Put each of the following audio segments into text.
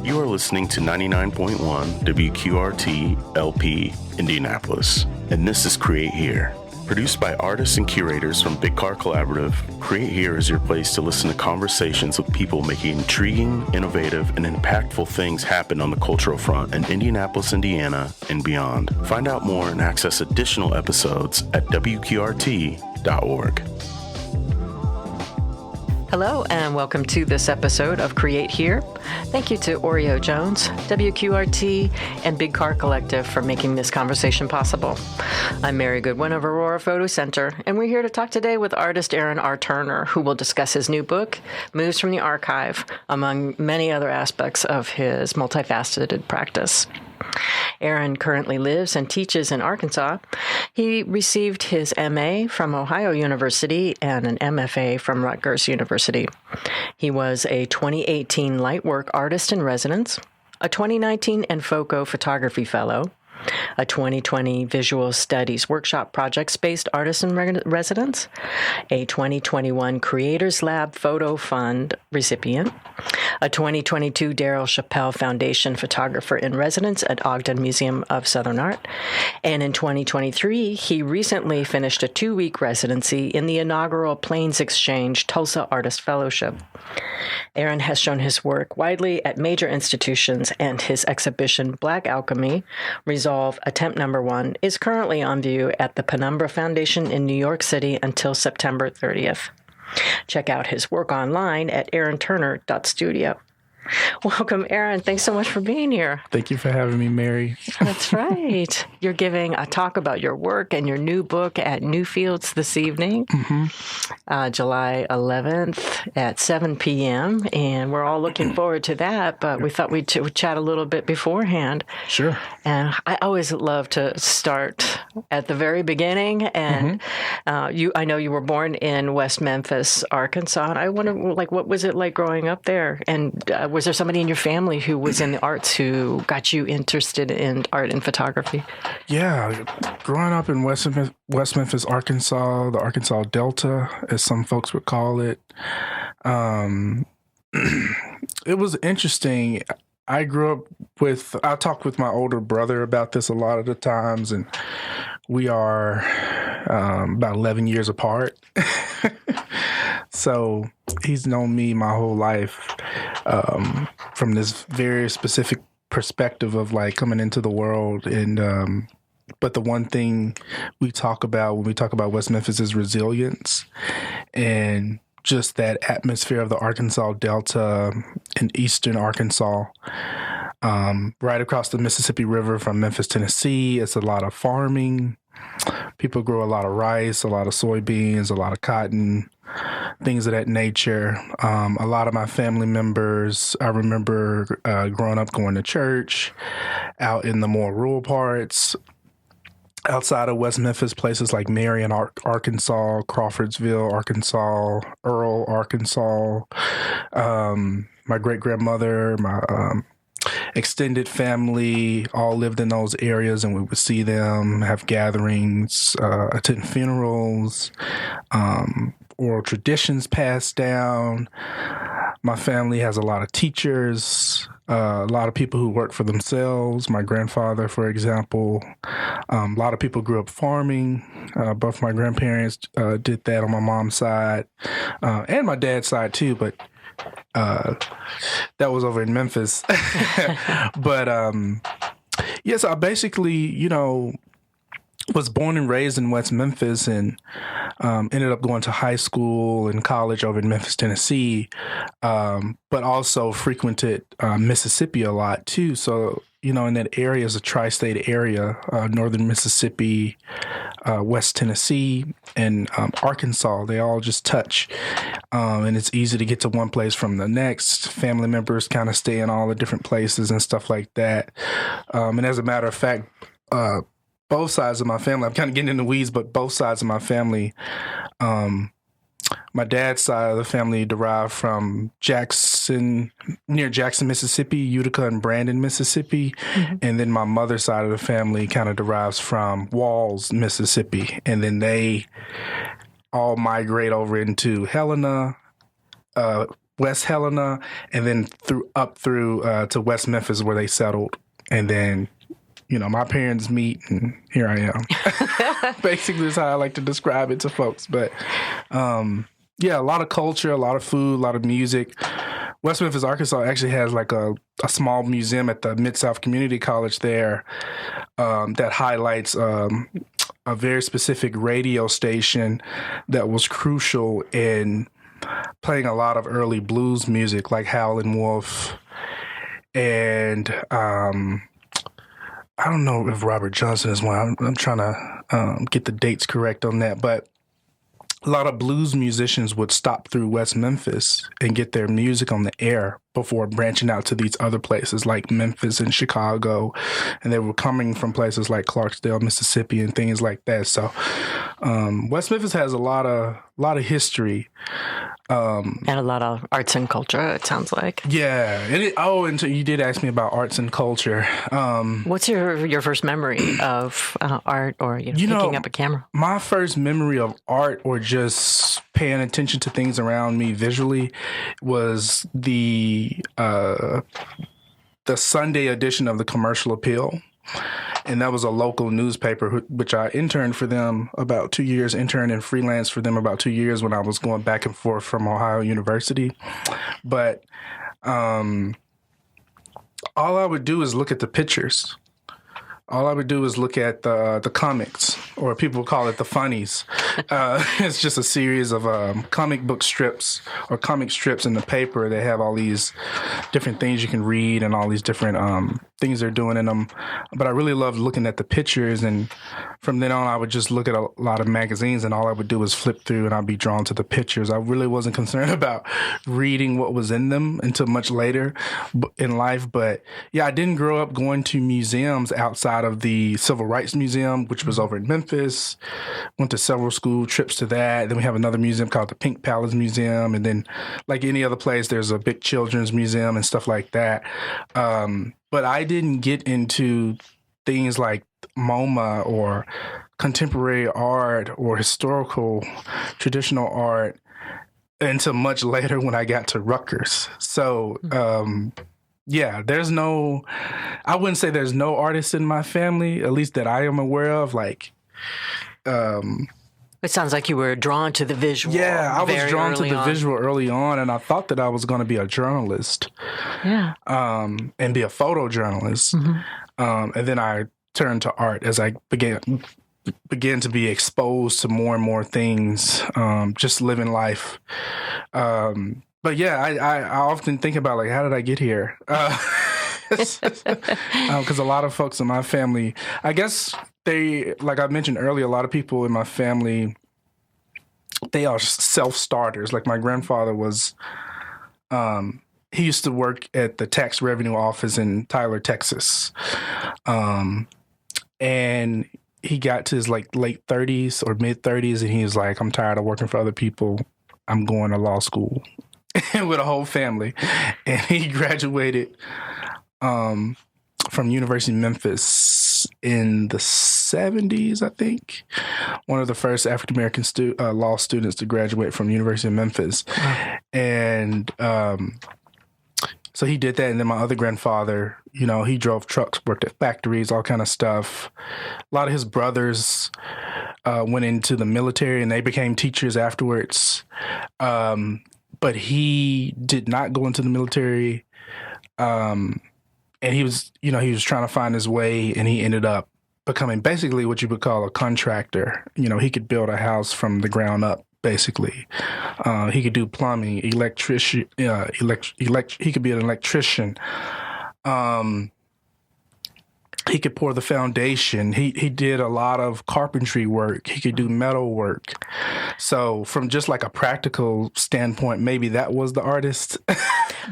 You are listening to 99.1 WQRT LP Indianapolis, and this is Create Here. Produced by artists and curators from Big Car Collaborative, Create Here is your place to listen to conversations with people making intriguing, innovative, and impactful things happen on the cultural front in Indianapolis, Indiana, and beyond. Find out more and access additional episodes at WQRT.org. Hello and welcome to this episode of Create Here. Thank you to Oreo Jones, WQRT, and Big Car Collective for making this conversation possible. I'm Mary Goodwin of Aurora Photocenter, and we're here to talk today with artist Aaron R. Turner, who will discuss his new book, Moves from the Archive, among many other aspects of his multifaceted practice. Aaron currently lives and teaches in Arkansas. He received his MA from Ohio University and an MFA from Rutgers University. He was a 2018 Lightwork Artist in Residence, a 2019 Enfoco Photography Fellow, a 2020 Visual Studies Workshop Projects-Based Artist in Residence, a 2021 Creators Lab Photo Fund recipient, a 2022 Daryl Chappelle Foundation Photographer in Residence at Ogden Museum of Southern Art, and in 2023, he recently finished a 2-week residency in the inaugural Plains Exchange Tulsa Artist Fellowship. Aaron has shown his work widely at major institutions, and his exhibition, Black Alchemy, Resolve Attempt Number 1, is currently on view at the Penumbra Foundation in New York City until September 30th. Check out his work online at aaronturner.studio. Welcome, Aaron. Thanks so much for being here. Thank you for having me, Mary. That's right. You're giving a talk about your work and your new book at Newfields this evening, July 11th at 7 p.m. And we're all looking forward to that, but we thought we'd chat a little bit beforehand. Sure. And I always love to start at the very beginning. And I know you were born in West Memphis, Arkansas. And I wonder, what was it like growing up there? And was there somebody in your family who was in the arts who got you interested in art and photography? Yeah, growing up in West Memphis, Arkansas, the Arkansas Delta, as some folks would call it, it was interesting. I talk with my older brother about this a lot of the times, and we are about 11 years apart. So he's known me my whole life from this very specific perspective of coming into the world. And but the one thing we talk about when we talk about West Memphis is resilience and just that atmosphere of the Arkansas Delta in eastern Arkansas, right across the Mississippi River from Memphis, Tennessee. It's a lot of farming. People grow a lot of rice, a lot of soybeans, a lot of cotton, things of that nature. A lot of my family members, I remember growing up going to church out in the more rural parts. Outside of West Memphis, places like Marion, Arkansas, Crawfordsville, Arkansas, Earl, Arkansas. My great-grandmother, my extended family all lived in those areas, and we would see them, have gatherings, attend funerals, oral traditions passed down. My family has a lot of teachers, a lot of people who work for themselves. My grandfather, for example, a lot of people grew up farming. Both my grandparents did that on my mom's side, and my dad's side too, but that was over in Memphis. But yes, I basically, was born and raised in West Memphis and ended up going to high school and college over in Memphis, Tennessee, but also frequented Mississippi a lot too. So, in that area is a tri-state area, northern Mississippi, West Tennessee, and Arkansas. They all just touch, and it's easy to get to one place from the next. Family members kind of stay in all the different places and stuff like that. And as a matter of fact, both sides of my family, I'm kind of getting in the weeds, but both sides of my family, my dad's side of the family derived from near Jackson, Mississippi, Utica and Brandon, Mississippi. Mm-hmm. And then my mother's side of the family kind of derives from Walls, Mississippi. And then they all migrate over into Helena, West Helena, and then up through to West Memphis where they settled. And then, my parents meet, and here I am. Basically, that's how I like to describe it to folks. But, a lot of culture, a lot of food, a lot of music. West Memphis, Arkansas actually has like a small museum at the Mid-South Community College there that highlights a very specific radio station that was crucial in playing a lot of early blues music like Howlin' Wolf. And I don't know if Robert Johnson is one. I'm trying to get the dates correct on that. But a lot of blues musicians would stop through West Memphis and get their music on the air before branching out to these other places like Memphis and Chicago. And they were coming from places like Clarksdale, Mississippi, and things like that. So West Memphis has a lot of history. And a lot of arts and culture, it sounds like. Yeah. And so you did ask me about arts and culture. What's your first memory of art or picking up a camera? My first memory of art or just paying attention to things around me visually was the Sunday edition of the Commercial Appeal. And that was a local newspaper, which I interned for them about 2 years, interned and freelanced for them about 2 years when I was going back and forth from Ohio University. But all I would do is look at the pictures. All I would do is look at the comics, or people call it the funnies. It's just a series of comic book strips or comic strips in the paper. They have all these different things you can read and all these different things they're doing in them. But I really loved looking at the pictures, and from then on, I would just look at a lot of magazines, and all I would do was flip through, and I'd be drawn to the pictures. I really wasn't concerned about reading what was in them until much later in life. But yeah, I didn't grow up going to museums outside of the Civil Rights Museum, which was over in Memphis. Went to several school trips to that. Then we have another museum called the Pink Palace Museum. And then, like any other place, there's a big children's museum and stuff like that. But I didn't get into things like MoMA or contemporary art or historical traditional art until much later when I got to Rutgers. So, yeah, I wouldn't say there's no artists in my family, at least that I am aware of. It sounds like you were drawn to the visual. Yeah, I was drawn to the visual early on, and I thought that I was going to be a journalist. Yeah. And be a photojournalist. Mm-hmm. And then I turned to art as I began to be exposed to more and more things, just living life. But yeah, I often think about, like, how did I get here? Because a lot of folks in my family, I guess like I mentioned earlier, a lot of people in my family, they are self-starters. Like my grandfather was, he used to work at the tax revenue office in Tyler, Texas. And he got to his late 30s or mid 30s, and he was like, I'm tired of working for other people. I'm going to law school. With a whole family. And he graduated from University of Memphis in the 70s, I think. One of the first African-American law students to graduate from University of Memphis. And so he did that. And then my other grandfather, he drove trucks, worked at factories, all kind of stuff. A lot of his brothers went into the military, and they became teachers afterwards. But he did not go into the military. And he was trying to find his way, and he ended up becoming basically what you would call a contractor. He could build a house from the ground up, basically. He could do plumbing, electrician. He could be an electrician. He could pour the foundation. He did a lot of carpentry work. He could do metal work. So from just like a practical standpoint, maybe that was the artist.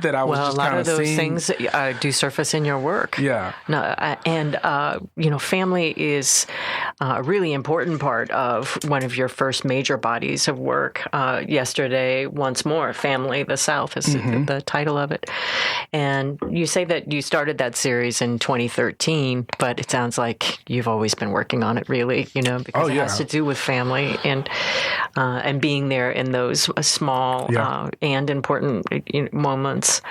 that I was just kind of seeing. A lot of those things do surface in your work. Yeah. No, and family is a really important part of one of your first major bodies of work. Yesterday, Once More, Family, the South is the title of it. And you say that you started that series in 2013, but it sounds like you've always been working on it, really, because it has to do with family and being there in those small and important moments.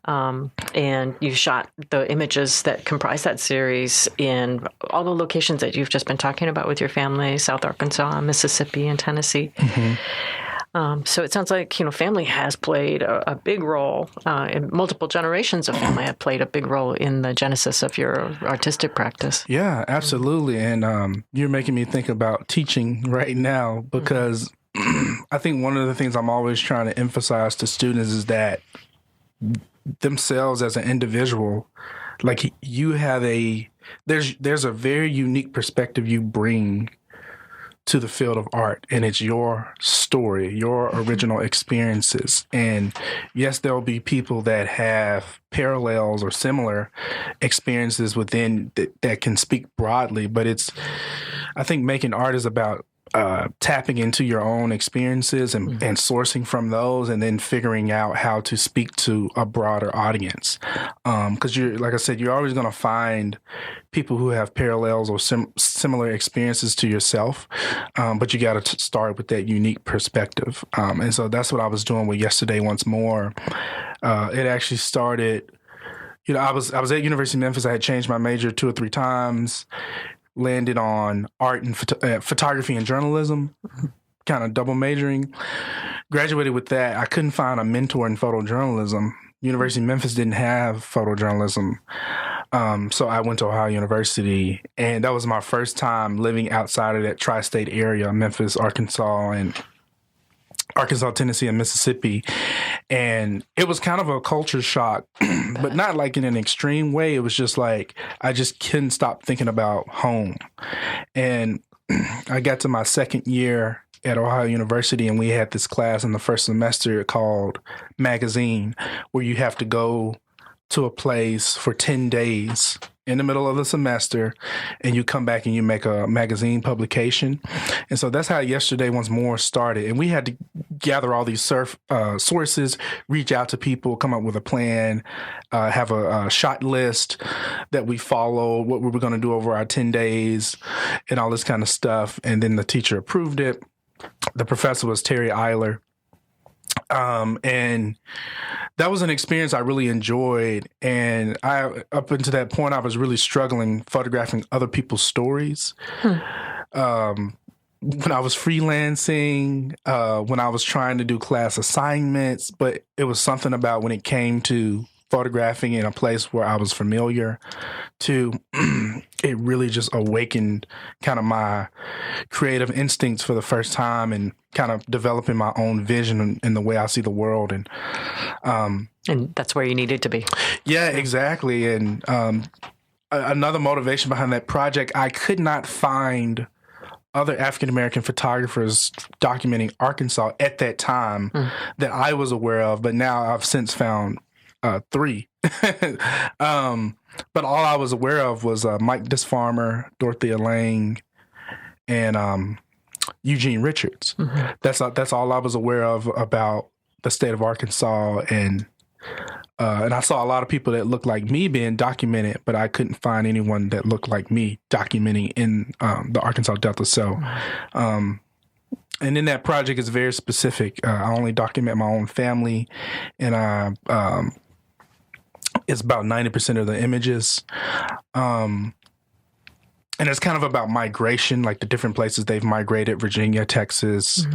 And you shot the images that comprise that series in all the locations that you've just been talking about with your family, South Arkansas, Mississippi, and Tennessee. So it sounds like, family has played a big role, and multiple generations of family have played a big role in the genesis of your artistic practice. Yeah, absolutely. And you're making me think about teaching right now, because I think one of the things I'm always trying to emphasize to students is that themselves as an individual, like you have there's a very unique perspective you bring to the field of art, and it's your story, your original experiences. And yes, there'll be people that have parallels or similar experiences within that can speak broadly, but I think making art is about tapping into your own experiences and sourcing from those, and then figuring out how to speak to a broader audience. Because like I said, you're always going to find people who have parallels or similar experiences to yourself, but you got to start with that unique perspective. And so that's what I was doing with Yesterday Once More. It actually started, I was at University of Memphis. I had changed my major 2 or 3 times. Landed on art and photography and journalism, kind of double majoring. Graduated with that. I couldn't find a mentor in photojournalism. University of Memphis didn't have photojournalism. So I went to Ohio University, and that was my first time living outside of that tri-state area, Memphis, Arkansas, Tennessee, and Mississippi. And it was kind of a culture shock, but not like in an extreme way. It was just like, I just couldn't stop thinking about home. And I got to my second year at Ohio University, and we had this class in the first semester called Magazine, where you have to go to a place for 10 days in the middle of the semester, and you come back and you make a magazine publication. And so that's how Yesterday Once More started. And we had to gather all these sources, reach out to people, come up with a plan, have a shot list that we follow, what we were going to do over our 10 days, and all this kind of stuff. And then the teacher approved it. The professor was Terry Eiler. And that was an experience I really enjoyed. And up until that point, I was really struggling photographing other people's stories. When I was freelancing, when I was trying to do class assignments, but it was something about when it came to photographing in a place where I was familiar to, it really just awakened kind of my creative instincts for the first time, and kind of developing my own vision in the way I see the world. And that's where you needed to be. Yeah, exactly. And another motivation behind that project, I could not find other African-American photographers documenting Arkansas at that time that I was aware of, but now I've since found 3. But all I was aware of was Mike Disfarmer, Dorothea Lang, and Eugene Richards. That's all I was aware of about the state of Arkansas, and I saw a lot of people that looked like me being documented, but I couldn't find anyone that looked like me documenting in the Arkansas Delta. So, and then that project is very specific. I only document my own family, and it's about 90% of the images. And it's kind of about migration, like the different places they've migrated: Virginia, Texas,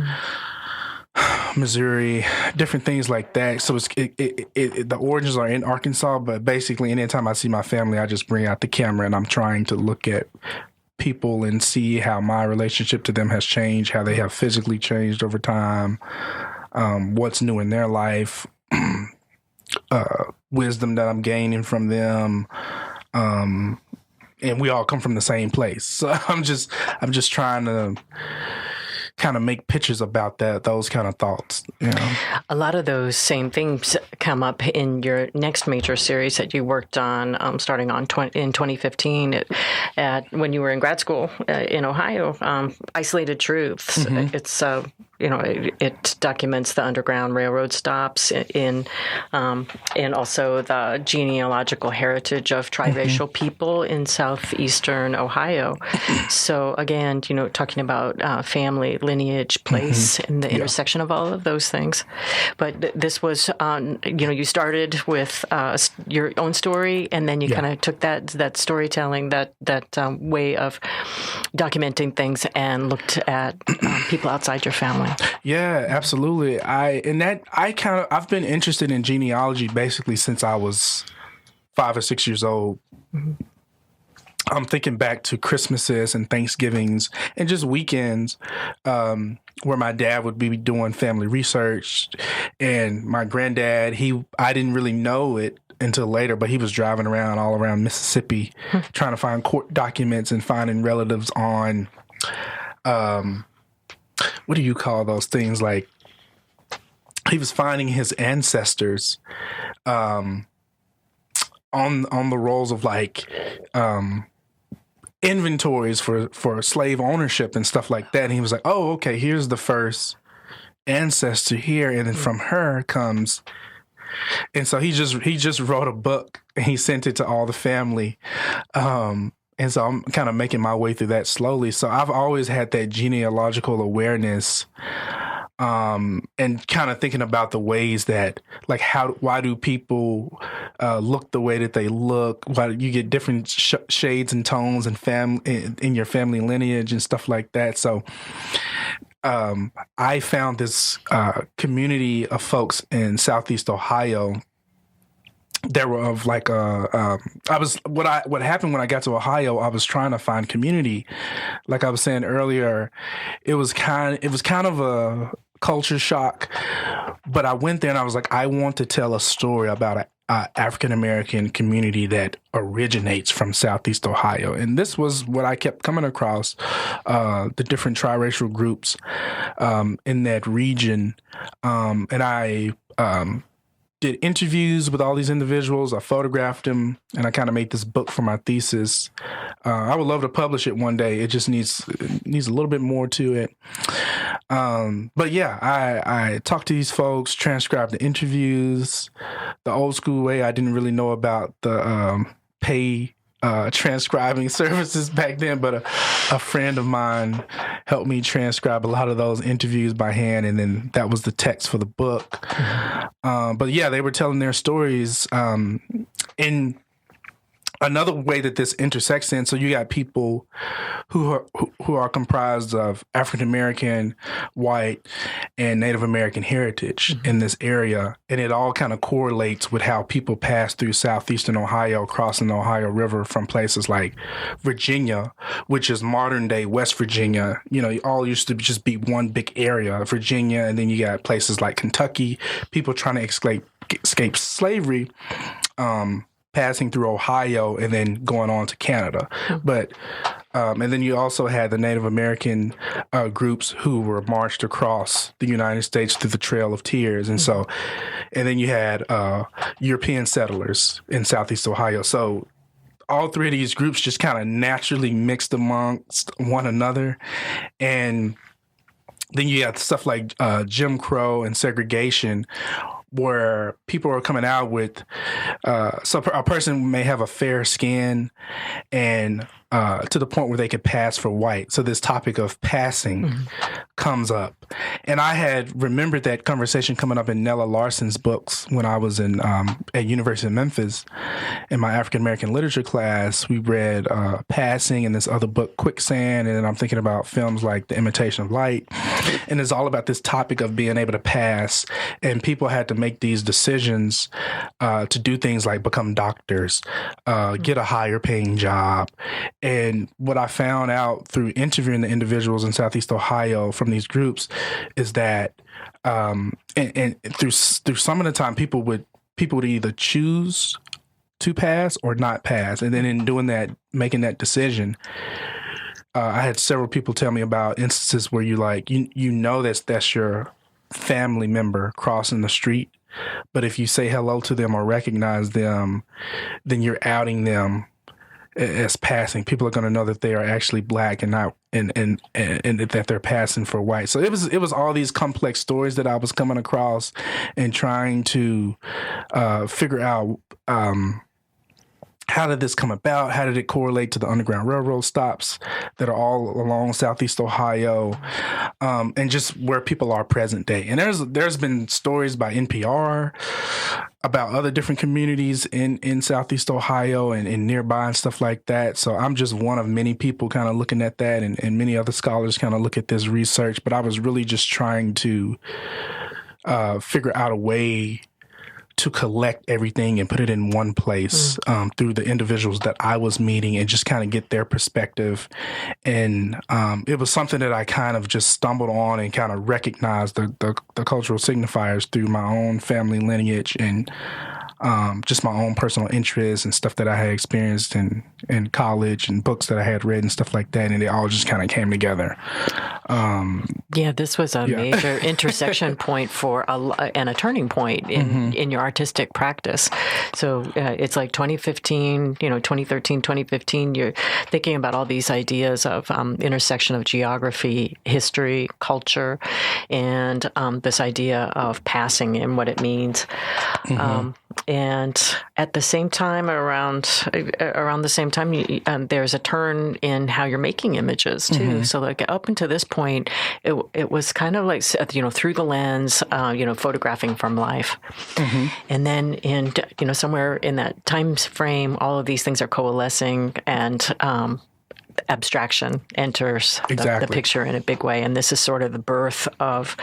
Missouri, different things like that. So the origins are in Arkansas, but basically anytime I see my family, I just bring out the camera and I'm trying to look at people and see how my relationship to them has changed, how they have physically changed over time, what's new in their life, wisdom that I'm gaining from them. And we all come from the same place. So I'm just trying to kind of make pictures about those kind of thoughts. A lot of those same things come up in your next major series that you worked on, starting in 2015 when you were in grad school in Ohio. Isolated Truths. Mm-hmm. It's it documents the Underground Railroad stops and also the genealogical heritage of triracial people in southeastern Ohio. So again, talking about family, lineage, place, and the intersection of all of those things. But this was, you started with your own story, and then you kind of took that storytelling, that way of documenting things, and looked at people outside your family. Yeah, absolutely. I've been interested in genealogy basically since I was 5 or 6 years old. Mm-hmm. I'm thinking back to Christmases and Thanksgivings and just weekends where my dad would be doing family research, and my granddad, I didn't really know it until later, but he was driving around all around Mississippi trying to find court documents and finding relatives on what do you call those things? Like, he was finding his ancestors on the rolls of like inventories for slave ownership and stuff like that. And he was like, oh, okay, here's the first ancestor here, and then from her comes. And so he just wrote a book and he sent it to all the family. And so I'm kind of making my way through that slowly. So I've always had that genealogical awareness, and kind of thinking about the ways that, like, why do people look the way that they look? Why do you get different shades and tones and in your family lineage and stuff like that? So I found this community of folks in Southeast Ohio. There were of like what happened when I got to Ohio, I was trying to find community. Like I was saying earlier, it was kind of a culture shock, but I went there and I was like, I want to tell a story about an African American community that originates from Southeast Ohio. And this was what I kept coming across, the different triracial groups in that region. And I did interviews with all these individuals. I photographed them, and I kind of made this book for my thesis. I would love to publish it one day. It just needs a little bit more to it. But yeah, I talked to these folks, transcribed the interviews the old school way. I didn't really know about the pay transcribing services back then, but a friend of mine helped me transcribe a lot of those interviews by hand, and then that was the text for the book. Mm-hmm. But yeah, they were telling their stories in another way that this intersects in. So you got people who are comprised of African American, white, and Native American heritage in this area, and it all kind of correlates with how people pass through southeastern Ohio, crossing the Ohio River from places like Virginia, which is modern day West Virginia. It all used to just be one big area, Virginia, and then you got places like Kentucky, people trying to escape slavery, passing through Ohio and then going on to Canada. But and then you also had the Native American groups who were marched across the United States through the Trail of Tears. And so, and then you had European settlers in Southeast Ohio. So all three of these groups just kind of naturally mixed amongst one another. And then you had stuff like Jim Crow and segregation, where people are coming out with, so a person may have a fair skin and to the point where they could pass for white. So this topic of passing comes up. And I had remembered that conversation coming up in Nella Larson's books when I was in at University of Memphis in my African American literature class. We read Passing and this other book, Quicksand, and then I'm thinking about films like The Imitation of Light. And it's all about this topic of being able to pass, and people had to make these decisions to do things like become doctors, get a higher paying job. And what I found out through interviewing the individuals in Southeast Ohio from these groups is that, and through some of the time, people would either choose to pass or not pass. And then in doing that, making that decision, I had several people tell me about instances where you know that's your family member crossing the street, but if you say hello to them or recognize them, then you're outing them as passing. People are going to know that they are actually black and not and that they're passing for white. So it was all these complex stories that I was coming across and trying to figure out. How did this come about? How did it correlate to the Underground Railroad stops that are all along Southeast Ohio, and just where people are present day? And there's been stories by NPR about other different communities in Southeast Ohio and nearby and stuff like that. So I'm just one of many people kind of looking at that, and many other scholars kind of look at this research. But I was really just trying to figure out a way to collect everything and put it in one place through the individuals that I was meeting and just kind of get their perspective. And it was something that I kind of just stumbled on and kind of recognized the cultural signifiers through my own family lineage and just my own personal interests and stuff that I had experienced in college and books that I had read and stuff like that. And it all just kind of came together. This was a major intersection point and a turning point in your artistic practice. So it's like 2015, 2013, 2015, you're thinking about all these ideas of intersection of geography, history, culture, and this idea of passing and what it means. And at the same time, around the same time, there's a turn in how you're making images too. So like up until this point, it was kind of like through the lens, photographing from life, and then in somewhere in that time frame, all of these things are coalescing and. Abstraction enters the picture in a big way. And this is sort of the birth of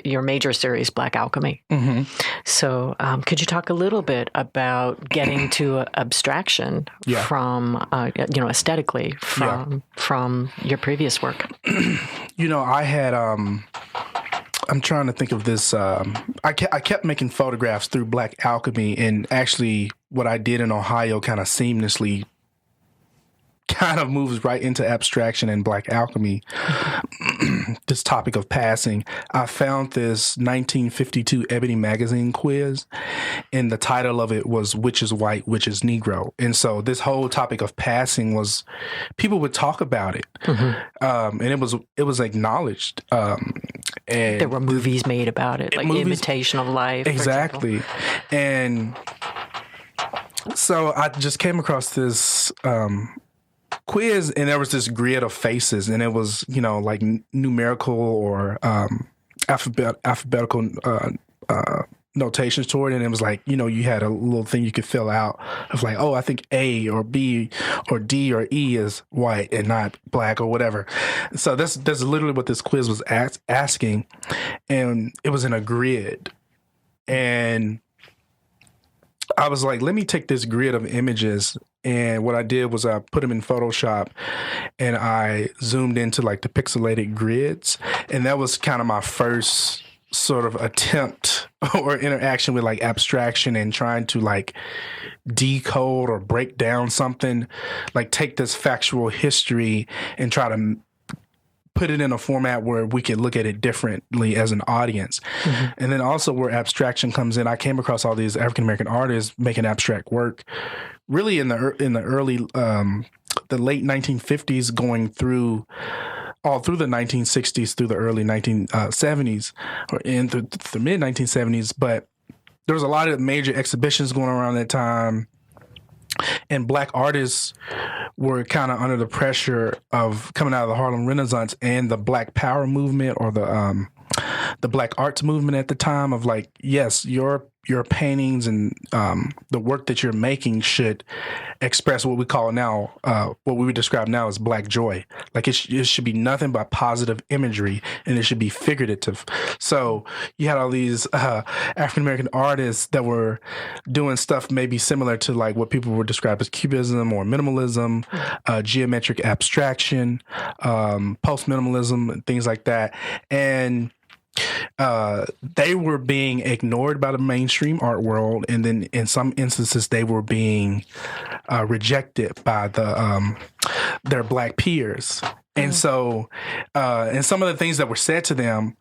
your major series, Black Alchemy. So could you talk a little bit about getting to abstraction from, aesthetically from your previous work? I had... I'm trying to think of this. I kept making photographs through Black Alchemy, and actually what I did in Ohio kind of seamlessly kind of moves right into abstraction and Black Alchemy. This topic of passing. I found this 1952 Ebony magazine quiz, and the title of it was "Which is White, Which is Negro?" And so this whole topic of passing was, people would talk about it, and it was acknowledged. And there were movies made about it, like Imitation of Life. Exactly, and so I just came across this. Quiz, and there was this grid of faces, and it was like numerical or alphabetical notations toward it, and it was like you had a little thing you could fill out of like, oh, I think A or B or D or E is white and not black or whatever. So that's literally what this quiz was asking, and it was in a grid, and I was like, let me take this grid of images. And what I did was I put them in Photoshop and I zoomed into like the pixelated grids. And that was kind of my first sort of attempt or interaction with like abstraction and trying to like decode or break down something, like take this factual history and try to put it in a format where we could look at it differently as an audience. And then also where abstraction comes in, I came across all these African-American artists making abstract work really in the early, the late 1950s going through all through the 1960s through the early 1970s or in the mid 1970s. But there was a lot of major exhibitions going on around that time. And Black artists were kind of under the pressure of coming out of the Harlem Renaissance and the Black Power movement or the Black arts movement at the time of like, yes, your paintings and the work that you're making should express what we call now, what we would describe now as Black joy. Like it should be nothing but positive imagery, and it should be figurative. So you had all these African-American artists that were doing stuff maybe similar to like what people would describe as Cubism or minimalism, geometric abstraction, post-minimalism, and things like that. And they were being ignored by the mainstream art world, and then in some instances they were being rejected by the their Black peers. And so, and some of the things that were said to them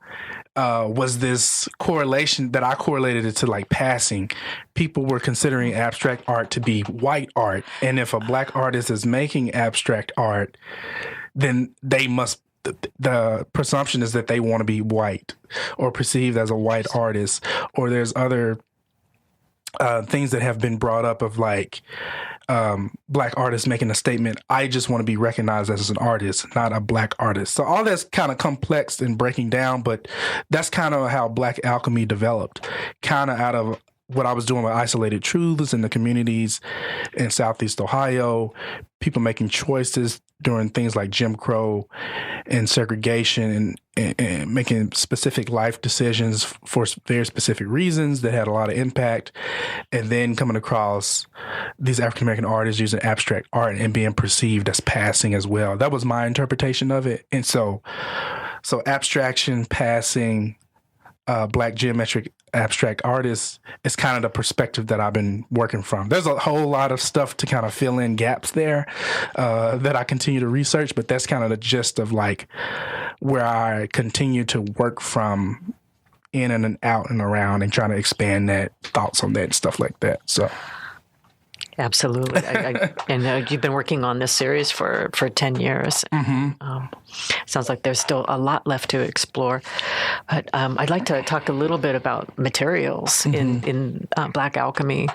was this correlation that I correlated it to like passing. People were considering abstract art to be white art. And if a Black artist is making abstract art, then they must, the presumption is that they want to be white or perceived as a white artist. Or there's other things that have been brought up of like, Black artists making a statement, I just want to be recognized as an artist, not a Black artist. So all that's kind of complex and breaking down, but that's kind of how Black alchemy developed, kind of out of what I was doing with Isolated Truths in the communities in Southeast Ohio, people making choices during things like Jim Crow and segregation and making specific life decisions for very specific reasons that had a lot of impact, and then coming across these African-American artists using abstract art and being perceived as passing as well. That was my interpretation of it. And so abstraction, passing, Black geometric abstract artists is kind of the perspective that I've been working from. There's a whole lot of stuff to kind of fill in gaps there that I continue to research, but that's kind of the gist of like where I continue to work from in and out and around and trying to expand that thoughts on that and stuff like that. So. Absolutely. And you've been working on this series for 10 years. Sounds like there's still a lot left to explore. But I'd like to talk a little bit about materials in Black alchemy.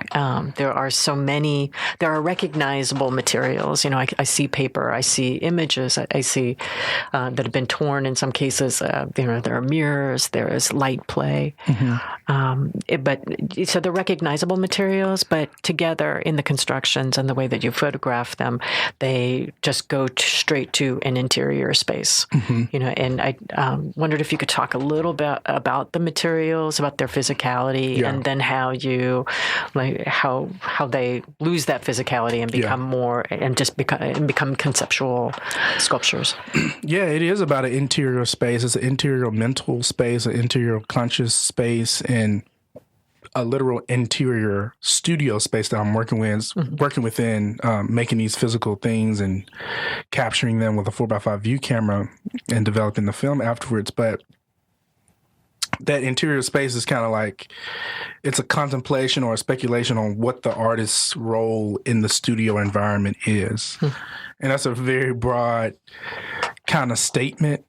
There are so many, there are recognizable materials. You know, I see paper, I see images, I see that have been torn in some cases. You know, there are mirrors, there is light play. But so they're recognizable materials, but together in the constructions and the way that you photograph them, they just go straight to an interior space. You know, and I wondered if you could talk a little bit about the materials, about their physicality, and then how you, like, how they lose that physicality and become more and just become conceptual sculptures. Yeah, it is about an interior space. It's an interior mental space, an interior conscious space, and a literal interior studio space that I'm working within, making these physical things and capturing them with a 4x5 view camera and developing the film afterwards. But that interior space is kind of like, it's a contemplation or a speculation on what the artist's role in the studio environment is. And that's a very broad kind of statement.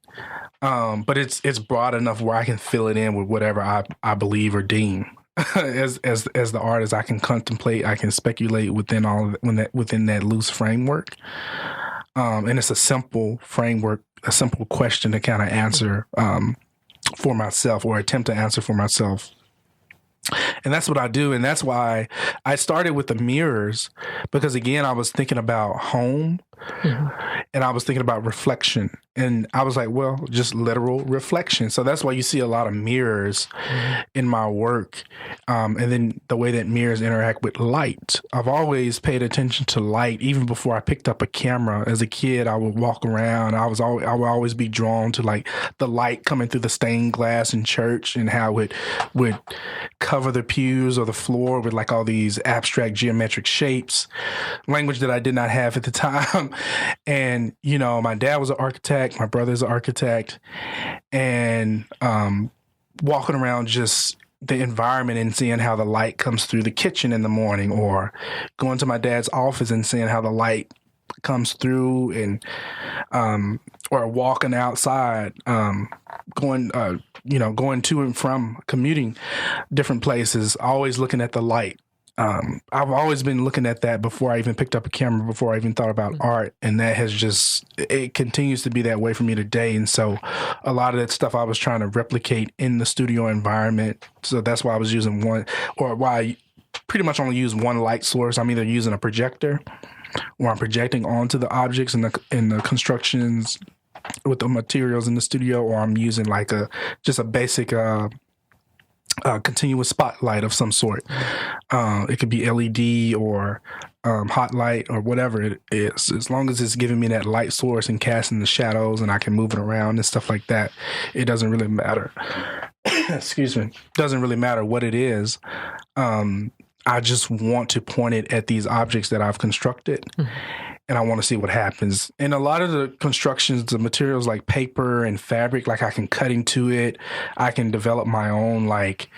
But it's broad enough where I can fill it in with whatever I believe or deem. As the artist, I can contemplate, I can speculate within all of within that loose framework, and it's a simple framework, a simple question to kind of answer for myself or attempt to answer for myself. And that's what I do, and that's why I started with the mirrors, because again, I was thinking about home, and I was thinking about reflection, and I was like, well, just literal reflection. So that's why you see a lot of mirrors in my work, and then the way that mirrors interact with light. I've always paid attention to light, even before I picked up a camera. As a kid, I would walk around. I would always be drawn to like the light coming through the stained glass in church and how it would cover the pews or the floor with like all these abstract geometric shapes, language that I did not have at the time. And, you know, my dad was an architect, my brother's an architect, and walking around just the environment and seeing how the light comes through the kitchen in the morning, or going to my dad's office and seeing how the light comes through, and or walking outside, going to and from commuting different places, always looking at the light. I've always been looking at that before I even picked up a camera, before I even thought about art. And that has just, it continues to be that way for me today. And so a lot of that stuff I was trying to replicate in the studio environment. So that's why I was using why I pretty much only use one light source. I'm either using a projector, or I'm projecting onto the objects and the constructions with the materials in the studio, or I'm using like just a basic continuous spotlight of some sort. It could be LED or hot light or whatever it is. As long as it's giving me that light source and casting the shadows and I can move it around and stuff like that, it doesn't really matter. Excuse me. Doesn't really matter what it is. I just want to point it at these objects that I've constructed. and I want to see what happens. And a lot of the constructions, the materials like paper and fabric, like I can cut into it. I can develop my own like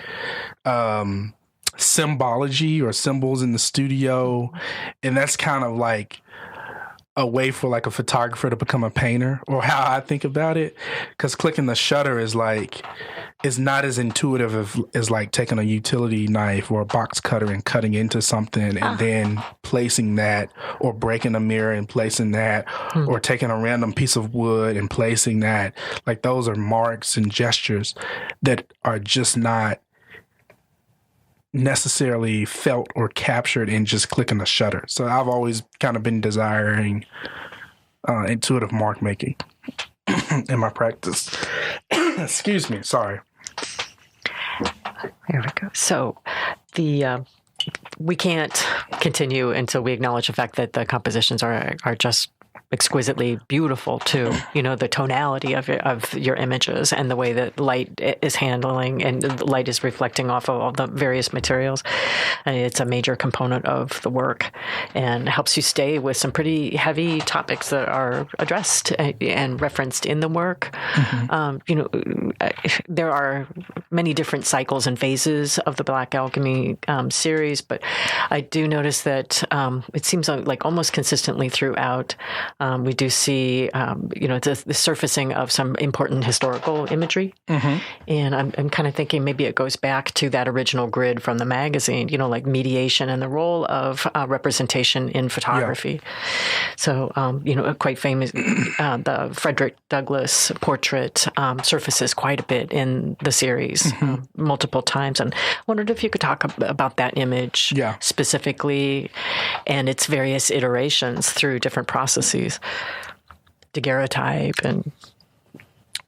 symbology or symbols in the studio. And that's kind of like a way for like a photographer to become a painter, or how I think about it. Because clicking the shutter is like, it's not as intuitive as like taking a utility knife or a box cutter and cutting into something and then placing that, or breaking a mirror and placing that, or taking a random piece of wood and placing that. Like those are marks and gestures that are just not necessarily felt or captured in just clicking the shutter. So I've always kind of been desiring intuitive mark making in my practice. Excuse me, sorry. There we go. So we can't continue until we acknowledge the fact that the compositions are just exquisitely beautiful too. You know, the tonality of your images and the way that light is handling and the light is reflecting off of all the various materials. And it's a major component of the work and helps you stay with some pretty heavy topics that are addressed and referenced in the work. There are many different cycles and phases of the Black Alchemy series, but I do notice that it seems like almost consistently throughout, we do see, the surfacing of some important historical imagery. And I'm kind of thinking maybe it goes back to that original grid from the magazine, like mediation and the role of representation in photography. Yeah. So, quite famous, the Frederick Douglass portrait surfaces quite a bit in the series multiple times. And I wondered if you could talk about that image specifically and its various iterations through different processes. Daguerreotype and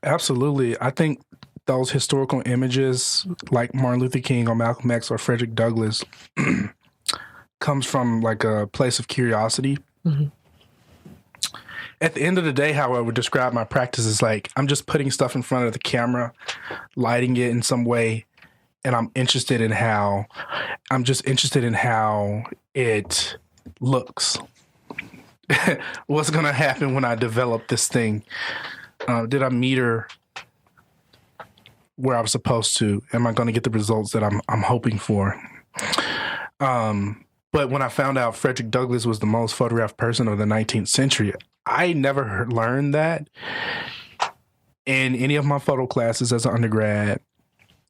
absolutely. I think those historical images like Martin Luther King or Malcolm X or Frederick Douglass comes from like a place of curiosity. At the end of the day, how I would describe my practice is like I'm just putting stuff in front of the camera, lighting it in some way, and I'm interested in how it looks. What's going to happen when I develop this thing? Did I meter where I was supposed to? Am I going to get the results that I'm hoping for? But when I found out Frederick Douglass was the most photographed person of the 19th century, I never learned that in any of my photo classes as an undergrad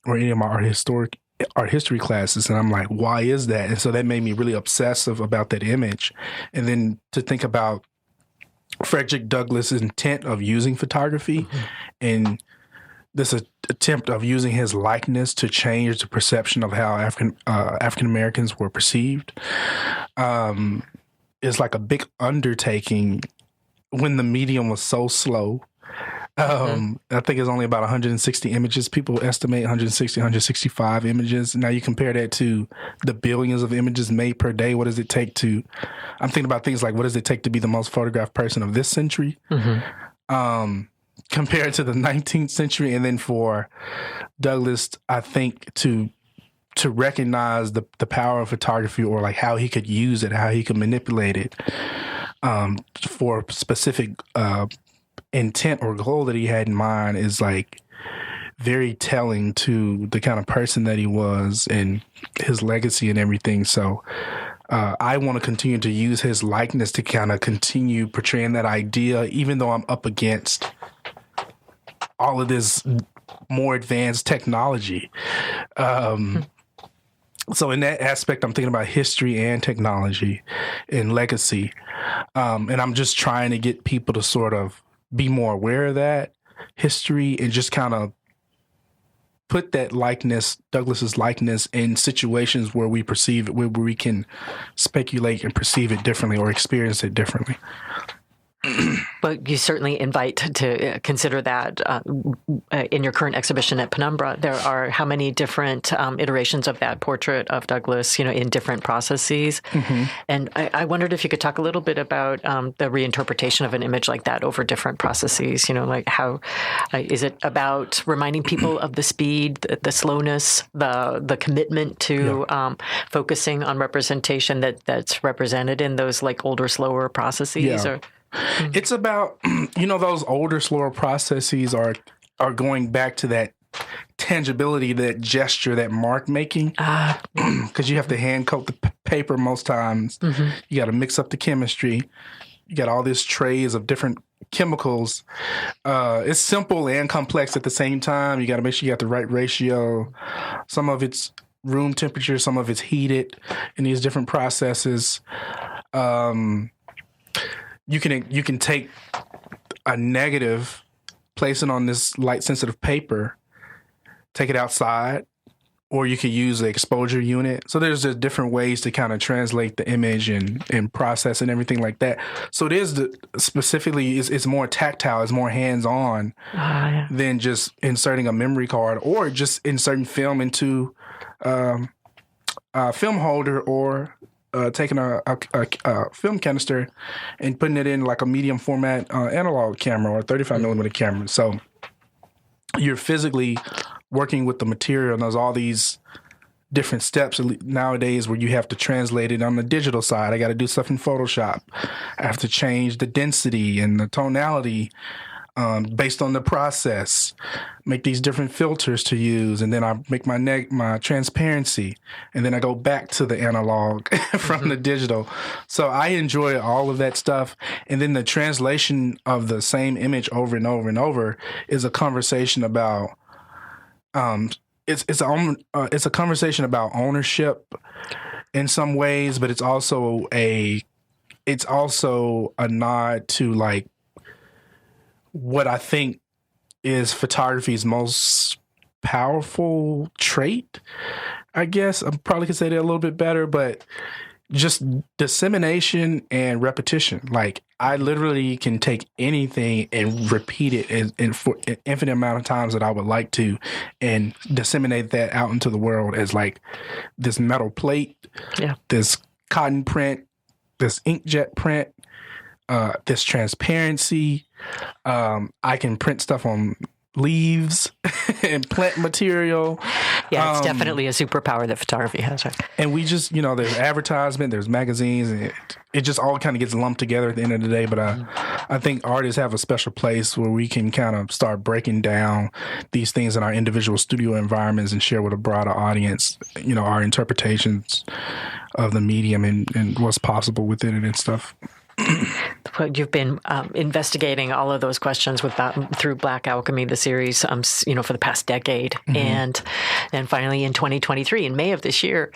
or any of my art history classes. And I'm like, why is that? And so that made me really obsessive about that image. And then to think about Frederick Douglass's intent of using photography and this attempt of using his likeness to change the perception of how African Americans were perceived is like a big undertaking when the medium was so slow. I think it's only about 160 images. People estimate 160, 165 images. Now you compare that to the billions of images made per day. What does it take to, I'm thinking about things like, what does it take to be the most photographed person of this century? Compared to the 19th century. And then for Douglass, I think to recognize the power of photography, or like how he could use it, how he could manipulate it for specific intent or goal that he had in mind, is like very telling to the kind of person that he was and his legacy and everything. So I want to continue to use his likeness to kind of continue portraying that idea, even though I'm up against all of this more advanced technology. So in that aspect, I'm thinking about history and technology and legacy. And I'm just trying to get people to sort of be more aware of that history and just kind of put that likeness, Douglass's likeness, in situations where we perceive it, where we can speculate and perceive it differently or experience it differently. But you certainly invite to consider that in your current exhibition at Penumbra. There are how many different iterations of that portrait of Douglas, in different processes. Mm-hmm. And I wondered if you could talk a little bit about the reinterpretation of an image like that over different processes. Like how is it about reminding people of the speed, the slowness, the commitment to focusing on representation that's represented in those like older, slower processes? Yeah. It's about, those older, slower processes are going back to that tangibility, that gesture, that mark making. Because you have to hand coat the paper most times. Mm-hmm. You got to mix up the chemistry. You got all these trays of different chemicals. It's simple and complex at the same time. You got to make sure you got the right ratio. Some of it's room temperature, some of it's heated in these different processes. You can take a negative, place it on this light-sensitive paper, take it outside, or you could use the exposure unit. So there's just different ways to kind of translate the image and process and everything like that. So it is specifically, it's more tactile, it's more hands-on than just inserting a memory card or just inserting film into a film holder or taking a film canister and putting it in like a medium format analog camera or 35 millimeter camera. So you're physically working with the material, and there's all these different steps nowadays where you have to translate it on the digital side. I got to do stuff in Photoshop. I have to change the density and the tonality based on the process, make these different filters to use, and then I make my transparency, and then I go back to the analog from the digital. So I enjoy all of that stuff, and then the translation of the same image over and over and over is a conversation about it's a conversation about ownership in some ways, but it's also a nod to like what I think is photography's most powerful trait, I guess. I probably could say that a little bit better, but just dissemination and repetition. Like I literally can take anything and repeat it for an infinite amount of times that I would like to, and disseminate that out into the world as like this metal plate, this cotton print, this inkjet print, this transparency. I can print stuff on leaves and plant material. Yeah, it's definitely a superpower that photography has. Right? And we just, there's advertisement, there's magazines, and it just all kind of gets lumped together at the end of the day. But I think artists have a special place where we can kind of start breaking down these things in our individual studio environments and share with a broader audience, our interpretations of the medium and what's possible within it and stuff. You've been investigating all of those questions through Black Alchemy, the series, for the past decade. Mm-hmm. And finally in 2023, in May of this year,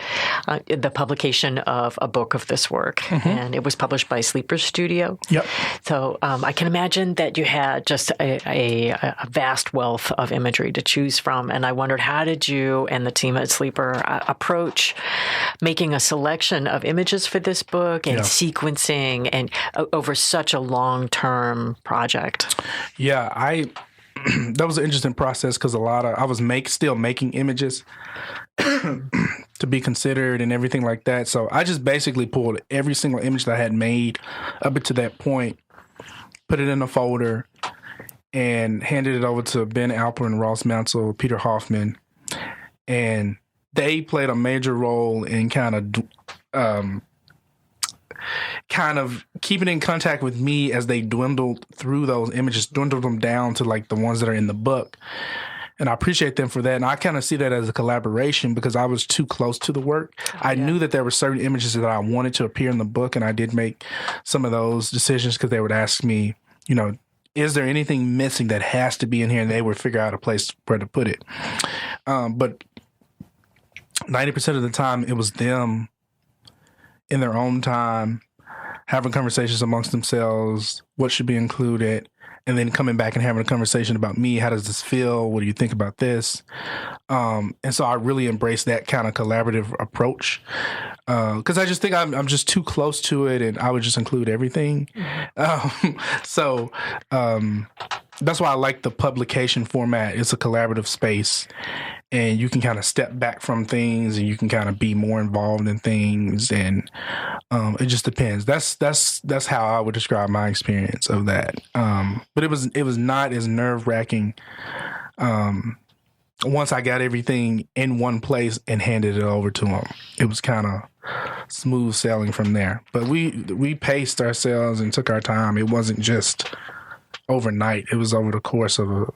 the publication of a book of this work. Mm-hmm. And it was published by Sleeper Studio. Yep. So I can imagine that you had just a vast wealth of imagery to choose from. And I wondered, how did you and the team at Sleeper approach making a selection of images for this book and sequencing and over such a long-term project? Yeah, that was an interesting process because I was still making images to be considered and everything like that. So I just basically pulled every single image that I had made up until that point, put it in a folder, and handed it over to Ben Alper, Ross Mansell, Peter Hoffman, and they played a major role in kind of keeping in contact with me as they dwindled through those images, dwindled them down to like the ones that are in the book. And I appreciate them for that. And I kind of see that as a collaboration because I was too close to the work. I knew that there were certain images that I wanted to appear in the book, and I did make some of those decisions because they would ask me, is there anything missing that has to be in here? And they would figure out a place where to put it. But 90% of the time, it was them in their own time, having conversations amongst themselves, what should be included, and then coming back and having a conversation about me. How does this feel? What do you think about this? And so I really embrace that kind of collaborative approach because I just think I'm just too close to it, and I would just include everything. So that's why I like the publication format. It's a collaborative space, and you can kind of step back from things, and you can kind of be more involved in things, and it just depends. That's how I would describe my experience of that. But it was not as nerve-wracking once I got everything in one place and handed it over to them. It was kind of smooth sailing from there. But we paced ourselves and took our time. It wasn't just overnight. It was over the course of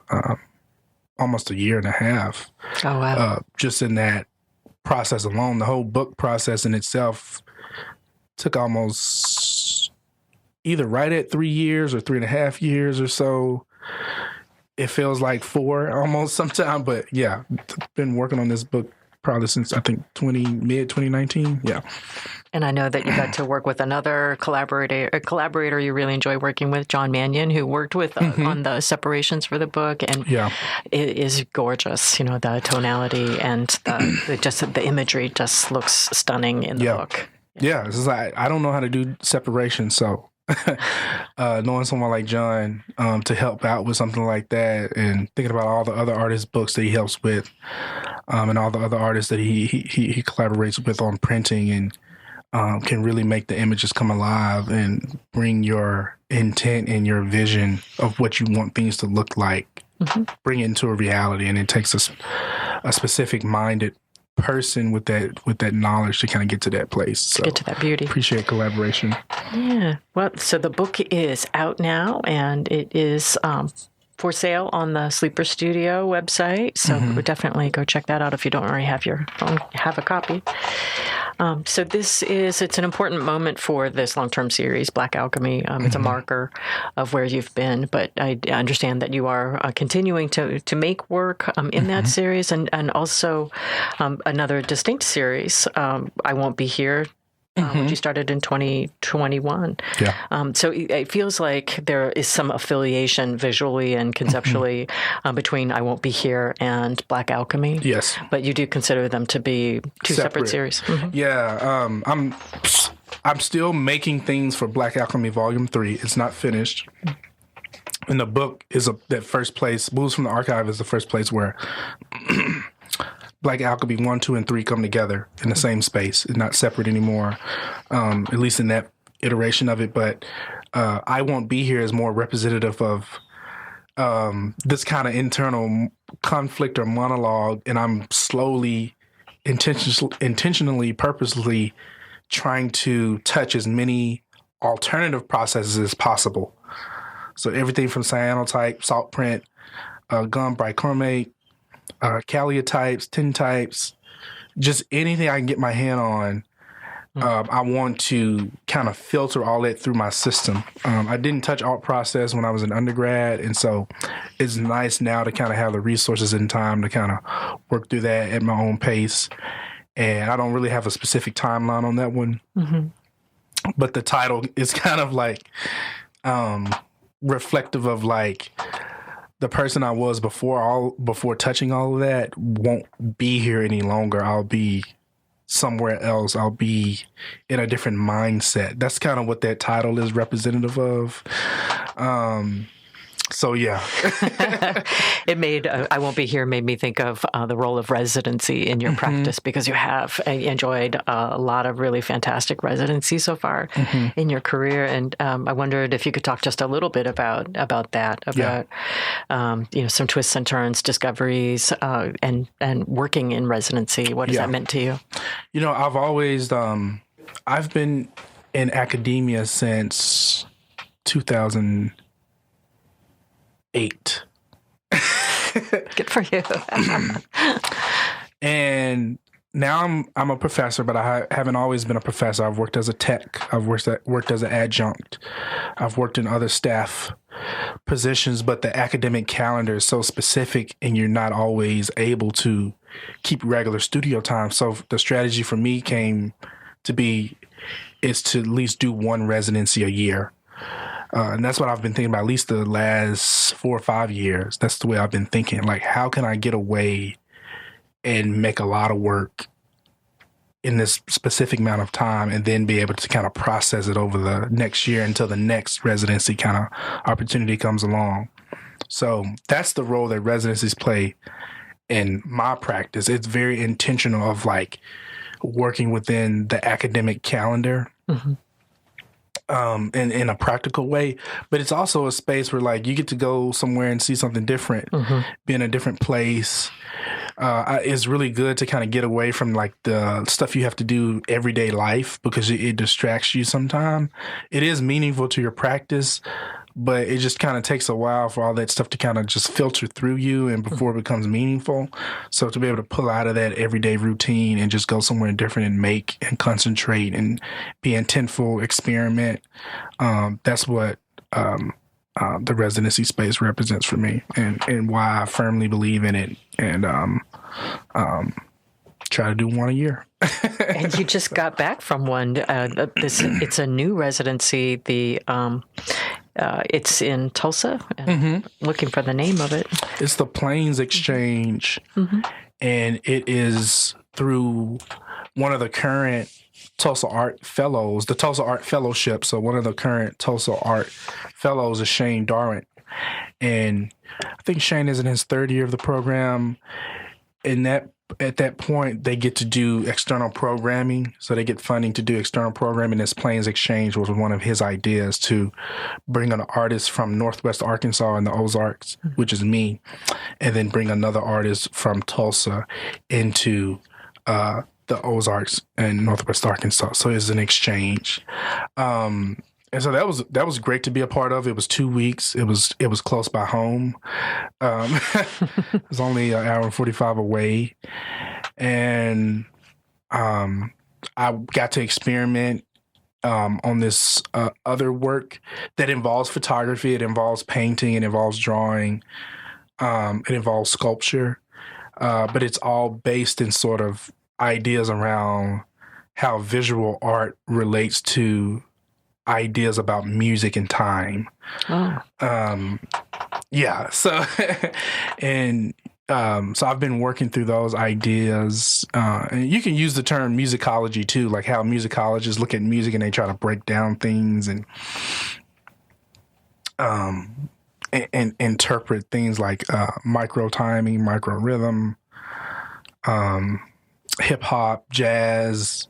almost a year and a half. Oh, wow. Just in that process alone. The whole book process in itself took almost either right at 3 years or 3.5 years or so. It feels like 4 almost sometime, but yeah, been working on this book probably since I think mid 2019. Yeah. And I know that you got to work with another collaborator you really enjoy working with, John Mannion, who worked with on the separations for the book, and it is gorgeous. The tonality and the imagery just looks stunning in the book. Yeah, it's like I don't know how to do separation, so knowing someone like John to help out with something like that, and thinking about all the other artists' books that he helps with, and all the other artists that he collaborates with on printing, and can really make the images come alive and bring your intent and your vision of what you want things to look like, bring it into a reality. And it takes a specific minded person with that knowledge to kind of get to that place. So get to that beauty. Appreciate collaboration. Yeah. Well, so the book is out now, and it is for sale on the Sleeper Studio website. So definitely go check that out if you don't already have your phone, have a copy. So it's an important moment for this long-term series, Black Alchemy. It's a marker of where you've been, but I understand that you are continuing to make work in that series, and also another distinct series, I Won't Be Here, which you started in 2021. Yeah. So it feels like there is some affiliation visually and conceptually between I Won't Be Here and Black Alchemy. Yes. But you do consider them to be two separate series. Yeah. I'm still making things for Black Alchemy Volume 3. It's not finished. And the book is that first place. Moves from the Archive is the first place where Black Alchemy 1, 2, and 3 come together in the same space. It's not separate anymore, at least in that iteration of it. But I Won't Be Here is more representative of this kind of internal conflict or monologue, and I'm slowly, intentionally, purposely trying to touch as many alternative processes as possible. So everything from cyanotype, salt print, gum bichromate, caliotypes, tintypes, just anything I can get my hand on. I want to kind of filter all that through my system. I didn't touch alt process when I was an undergrad, and so it's nice now to kind of have the resources and time to kind of work through that at my own pace. And I don't really have a specific timeline on that one. But the title is kind of like reflective of like the person I was before touching all of that won't be here any longer. I'll be somewhere else. I'll be in a different mindset. That's kind of what that title is representative of. So yeah. It made I Won't Be Here made me think of the role of residency in your practice, because you have enjoyed a lot of really fantastic residencies so far in your career, and I wondered if you could talk just a little bit about that, some twists and turns, discoveries, and working in residency. What has that meant to you? I've always I've been in academia since 2008. Good for you. And now I'm a professor, but I haven't always been a professor. I've worked as a tech. I've worked as an adjunct. I've worked in other staff positions, but the academic calendar is so specific, and you're not always able to keep regular studio time. So the strategy for me is to at least do one residency a year. And that's what I've been thinking about at least the last 4 or 5 years. That's the way I've been thinking. Like, how can I get away and make a lot of work in this specific amount of time and then be able to kind of process it over the next year until the next residency kind of opportunity comes along. So that's the role that residencies play in my practice. It's very intentional of like working within the academic calendar. Mm-hmm. In a practical way, but it's also a space where like you get to go somewhere and see something different, be in a different place. It's really good to kind of get away from like the stuff you have to do everyday life because it distracts you sometimes. It is meaningful to your practice, but it just kind of takes a while for all that stuff to kind of just filter through you and before it becomes meaningful. So to be able to pull out of that everyday routine and just go somewhere different and make and concentrate and be intentful, experiment, that's what the residency space represents for me and why I firmly believe in it and try to do one a year. And you just got back from one. It's a new residency. It's in Tulsa. Looking for the name of it. It's the Plains Exchange, and it is through one of the current Tulsa Art Fellows, the Tulsa Art Fellowship. So one of the current Tulsa Art Fellows is Shane Darwin, and I think Shane is in his third year of the program. And at that point, they get to do external programming. So they get funding to do external programming. This Plains Exchange was one of his ideas to bring an artist from Northwest Arkansas and the Ozarks, which is me, and then bring another artist from Tulsa into the Ozarks and Northwest Arkansas. So it's an exchange. And so that was great to be a part of. It was 2 weeks. It was close by home. It was only an hour and 45 away. And I got to experiment on this other work that involves photography. It involves painting. It involves drawing. It involves sculpture. But it's all based in sort of ideas around how visual art relates to ideas about music and time. Oh. Yeah. So, so I've been working through those ideas. And you can use the term musicology too, like how musicologists look at music and they try to break down things and interpret things like micro timing, micro rhythm, hip hop, jazz,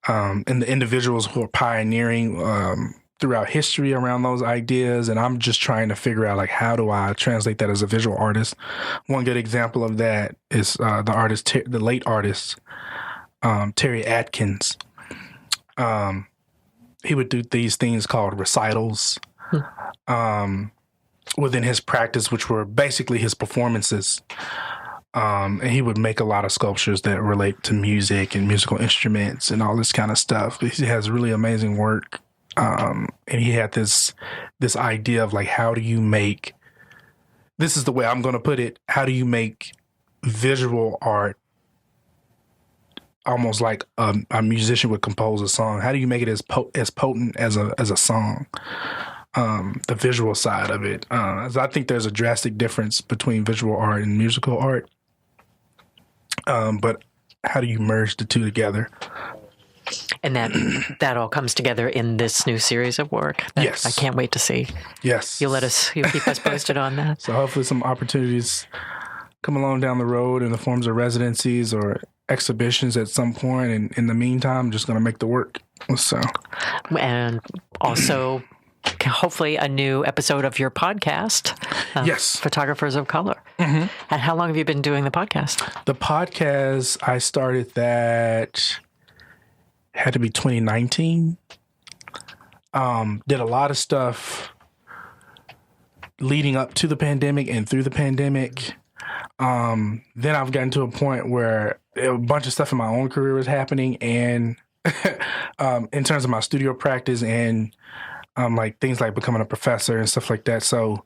and the individuals who are pioneering throughout history around those ideas. And I'm just trying to figure out, like, how do I translate that as a visual artist? One good example of that is the late artist, Terry Atkins. He would do these things called recitals within his practice, which were basically his performances. And he would make a lot of sculptures that relate to music and musical instruments and all this kind of stuff. He has really amazing work. And he had this idea of like, how do you make, this is the way I'm going to put it, how do you make visual art almost like a musician would compose a song? How do you make it as potent as a song? The visual side of it. So I think there's a drastic difference between visual art and musical art. But how do you merge the two together? And that all comes together in this new series of work. Yes. I can't wait to see. Yes. You'll keep us posted on that. So hopefully some opportunities come along down the road in the forms of residencies or exhibitions at some point. And in the meantime, I'm just going to make the work. So. And also hopefully a new episode of your podcast. Yes. Photographers of Color. Mm-hmm. And how long have you been doing the podcast? The podcast, I started that, had to be 2019. Did a lot of stuff leading up to the pandemic and through the pandemic. Then I've gotten to a point where a bunch of stuff in my own career was happening, and in terms of my studio practice and like things like becoming a professor and stuff like that. So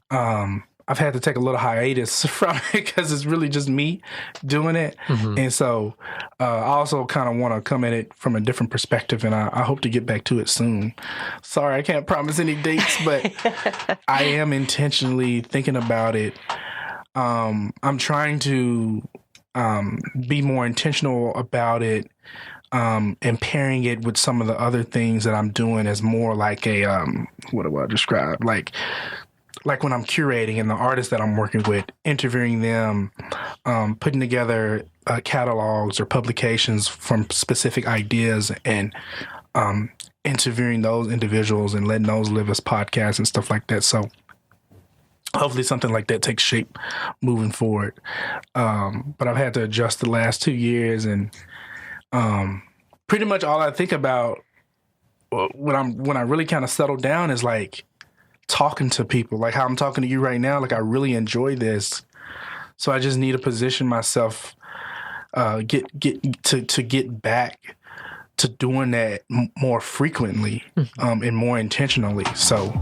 I I've had to take a little hiatus from it because it's really just me doing it. And so I also kind of want to come at it from a different perspective, and I hope to get back to it soon. Sorry, I can't promise any dates, but I am intentionally thinking about it. I'm trying to be more intentional about it, and pairing it with some of the other things that I'm doing as more like a, what do I describe? Like when I'm curating and the artists that I'm working with, interviewing them, putting together catalogs or publications from specific ideas, and interviewing those individuals and letting those live as podcasts and stuff like that. So hopefully something like that takes shape moving forward. But I've had to adjust the last 2 years, and pretty much all I think about when I really kind of settle down is like talking to people, like how I'm talking to you right now. Like I really enjoy this, so I just need to position myself, get back to doing that more frequently, and more intentionally. So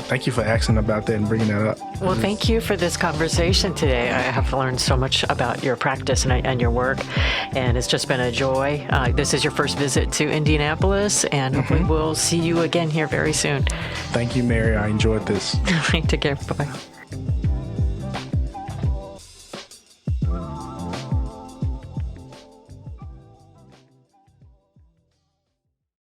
thank you for asking about that and bringing that up. Well, thank you for this conversation today. I have learned so much about your practice and your work, and it's just been a joy. This is your first visit to Indianapolis, and we will see you again here very soon. Thank you, Mary. I enjoyed this. Take care. Bye-bye.